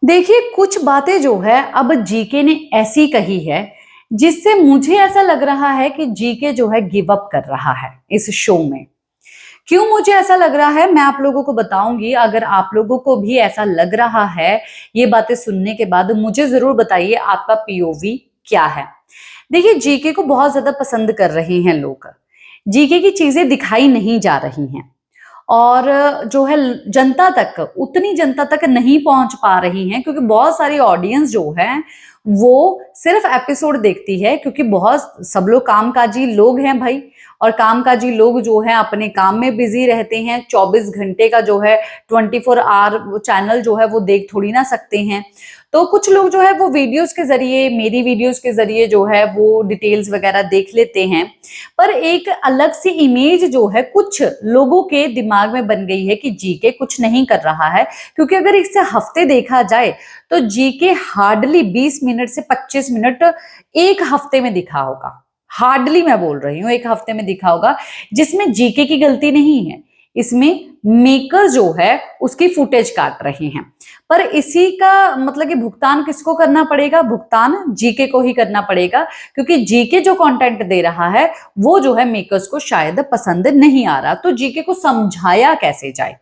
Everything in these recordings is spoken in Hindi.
देखिए, कुछ बातें जो है अब जीके ने ऐसी कही है जिससे मुझे ऐसा लग रहा है कि जीके जो है गिव अप कर रहा है इस शो में। क्यों मुझे ऐसा लग रहा है मैं आप लोगों को बताऊंगी। अगर आप लोगों को भी ऐसा लग रहा है ये बातें सुनने के बाद, मुझे जरूर बताइए आपका पीओवी क्या है। देखिए, जीके को बहुत ज्यादा पसंद कर रहे हैं लोग। जीके की चीजें दिखाई नहीं जा रही हैं और जो है जनता तक, उतनी जनता तक नहीं पहुंच पा रही हैं, क्योंकि बहुत सारी ऑडियंस जो है वो सिर्फ एपिसोड देखती है, क्योंकि बहुत सब लोग कामकाजी लोग हैं भाई। और कामकाजी लोग जो है अपने काम में बिजी रहते हैं। 24 घंटे का जो है 24 आवर चैनल जो है वो देख थोड़ी ना सकते हैं। तो कुछ लोग जो है वो वीडियोस के जरिए, मेरी वीडियोस के जरिए जो है वो डिटेल्स वगैरह देख लेते हैं। पर एक अलग सी इमेज जो है कुछ लोगों के दिमाग में बन गई है कि जीके कुछ नहीं कर रहा है, क्योंकि अगर इससे हफ्ते देखा जाए तो जीके हार्डली 20 मिनट से 25 मिनट एक हफ्ते में दिखा होगा। हार्डली मैं बोल रही हूँ, एक हफ्ते में दिखा होगा, जिसमें जीके की गलती नहीं है। इसमें मेकर जो है उसकी फुटेज काट रहे हैं। पर इसी का मतलब कि भुगतान किसको करना पड़ेगा? भुगतान जीके को ही करना पड़ेगा, क्योंकि जीके जो कंटेंट दे रहा है वो जो है मेकर्स को शायद पसंद नहीं आ रहा। तो जीके को समझाया कैसे जाए?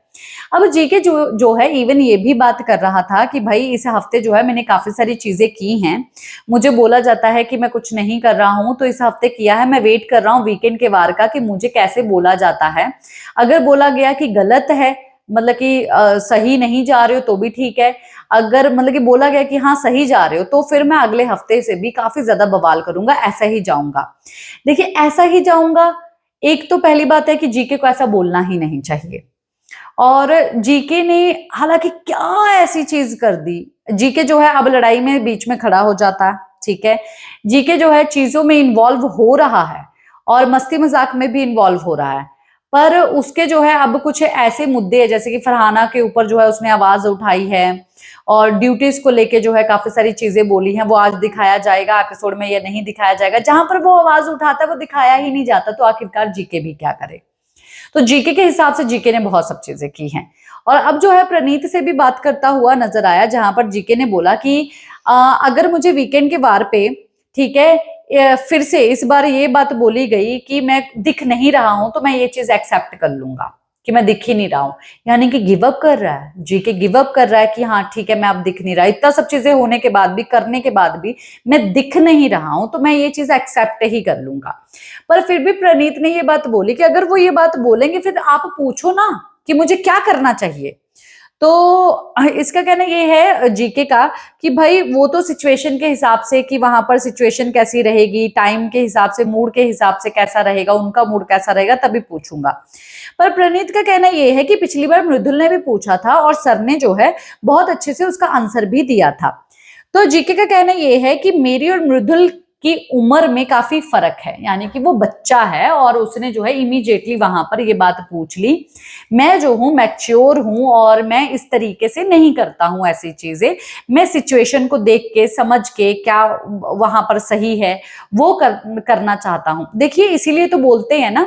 अब जीके जो है इवन ये भी बात कर रहा था कि भाई इस हफ्ते जो है मैंने काफी सारी चीजें की हैं। मुझे बोला जाता है कि मैं कुछ नहीं कर रहा हूं, तो इस हफ्ते किया है। मैं वेट कर रहा हूं वीकेंड के वार का कि मुझे कैसे बोला जाता है। अगर बोला गया कि गलत है, मतलब कि सही नहीं जा रहे हो, तो भी ठीक है। अगर मतलब कि बोला गया कि हाँ सही जा रहे हो, तो फिर मैं अगले हफ्ते से भी काफी ज्यादा बवाल करूंगा, ऐसा ही जाऊंगा। देखिए, ऐसा ही जाऊंगा। एक तो पहली बात है कि जीके को ऐसा बोलना ही नहीं चाहिए। और जीके ने हालांकि क्या ऐसी चीज कर दी। जीके जो है अब लड़ाई में बीच में खड़ा हो जाता है, ठीक है। जीके जो है चीजों में इन्वॉल्व हो रहा है और मस्ती मजाक में भी इन्वॉल्व हो रहा है। पर उसके जो है अब कुछ ऐसे मुद्दे हैं, जैसे कि फरहाना के ऊपर जो है उसने आवाज उठाई है और ड्यूटीज को लेके जो है काफी सारी चीजें बोली हैं। वो आज दिखाया जाएगा एपिसोड में या नहीं दिखाया जाएगा? जहां पर वो आवाज उठाता है वो दिखाया ही नहीं जाता, तो आखिरकार जीके भी क्या करे? तो जीके के हिसाब से जीके ने बहुत सब चीजें की हैं। और अब जो है प्रणीत से भी बात करता हुआ नजर आया, जहां पर जीके ने बोला कि अगर मुझे वीकेंड के वार पे, ठीक है, फिर से इस बार ये बात बोली गई कि मैं दिख नहीं रहा हूं, तो मैं ये चीज एक्सेप्ट कर लूंगा कि मैं दिख ही नहीं रहा हूं। यानी कि गिव अप कर रहा है, जीके गिव अप कर रहा है कि हाँ ठीक है मैं अब दिख नहीं रहा। इतना सब चीजें होने के बाद भी, करने के बाद भी मैं दिख नहीं रहा हूं, तो मैं ये चीज एक्सेप्ट ही कर लूंगा। पर फिर भी प्रणीत ने ये बात बोली कि अगर वो ये बात बोलेंगे फिर आप पूछो ना कि मुझे क्या करना चाहिए। तो इसका कहना ये है जीके का कि भाई वो तो सिचुएशन के हिसाब से, कि वहां पर सिचुएशन कैसी रहेगी, टाइम के हिसाब से, मूड के हिसाब से कैसा रहेगा, उनका मूड कैसा रहेगा, तभी पूछूंगा। पर प्रणीत का कहना ये है कि पिछली बार मृदुल ने भी पूछा था और सर ने जो है बहुत अच्छे से उसका आंसर भी दिया था। तो जीके का कहना ये है कि मेरी और मृदुल की उम्र में काफी फर्क है, यानी कि वो बच्चा है और उसने जो है इमीडिएटली वहां पर ये बात पूछ ली। मैं जो हूं मैच्योर हूं और मैं इस तरीके से नहीं करता हूं ऐसी चीजें। मैं सिचुएशन को देख के, समझ के क्या वहां पर सही है वो करना चाहता हूं। देखिए, इसीलिए तो बोलते हैं ना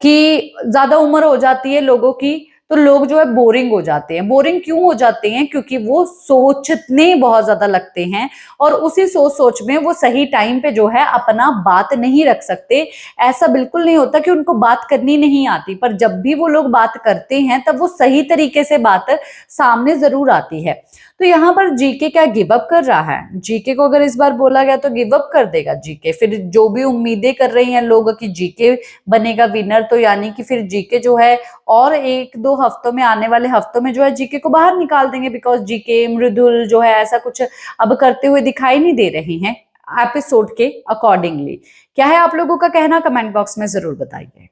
कि ज्यादा उम्र हो जाती है लोगों की तो लोग जो है बोरिंग हो जाते हैं। बोरिंग क्यों हो जाते हैं? क्योंकि वो सोचने बहुत ज्यादा लगते हैं और उसी सोच सोच में वो सही टाइम पे जो है अपना बात नहीं रख सकते। ऐसा बिल्कुल नहीं होता कि उनको बात करनी नहीं आती, पर जब भी वो लोग बात करते हैं तब वो सही तरीके से बात सामने जरूर आती है। तो यहाँ पर जीके क्या गिव अप कर रहा है? जीके को अगर इस बार बोला गया तो गिव अप कर देगा जीके। फिर जो भी उम्मीदें कर रही हैं लोग कि जीके बनेगा विनर, तो यानी कि फिर जीके जो है और एक दो हफ्तों में, आने वाले हफ्तों में जो है जीके को बाहर निकाल देंगे, बिकॉज जीके मृदुल जो है ऐसा कुछ अब करते हुए दिखाई नहीं दे रही हैं एपिसोड के अकॉर्डिंगली। क्या है आप लोगों का कहना? कमेंट बॉक्स में जरूर बताइए।